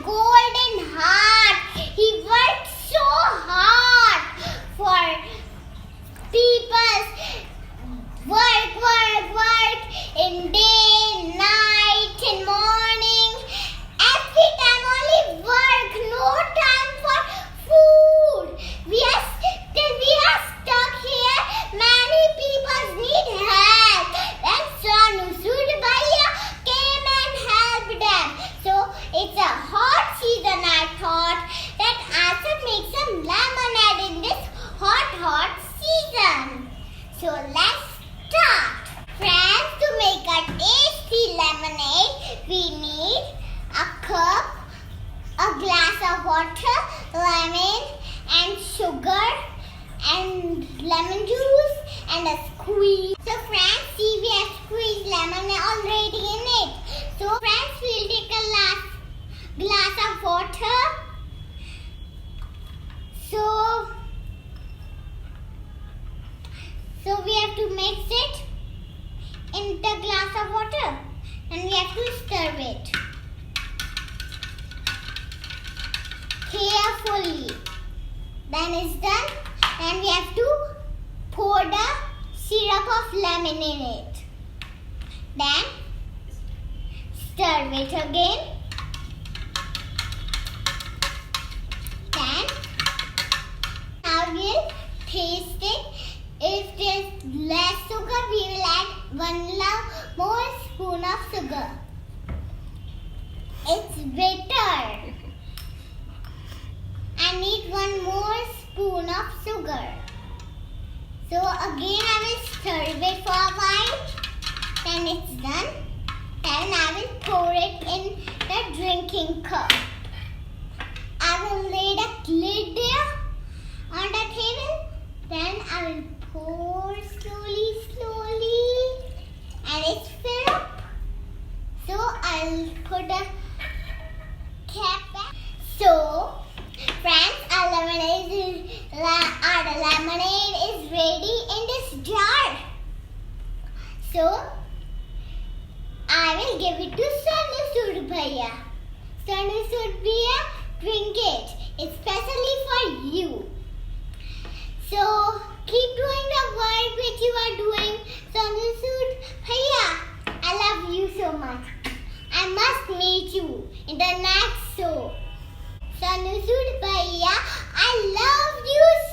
golden heart. He worked so hard for people's work in day, night, and morning. Every time only work, no time for food. We are stuck here. Many people need help. Then Sonu Sood came and helped them. So it's a hot season. I thought that I should make some lemonade in this hot season. So let's start. Friends, to make a tasty lemonade, we need a cup, a glass of water, lemon and sugar and lemon juice and a squeeze. So friends, see, we have squeezed lemon already in it. So friends, we'll take a glass of water. So we have to mix it in the glass of water and we have to stir it carefully. Then it's done. Then we have to pour the syrup of lemon in it. Then stir it again. Then now we'll taste it. If there's less sugar, we will add 1 more spoon of sugar. It's bitter. I need 1 more spoon of sugar. So again I will stir it for a while. Then it's done. Then I will pour it in the drinking cup. I will lay the lid there on the table. Then I will pour slowly and it's filled up. So I'll put the cap back. So friends, our lemonade is ready in this jar. So I will give it to Sonu Sood Bhaiya. Sonu Sood Bhaiya, drink it. It's specially for you. So keep doing the work which you are doing. Sonu Sood Bhaiya, I love you so much. I must meet you in the next show. Sonu Sood Bhaiya, I love you so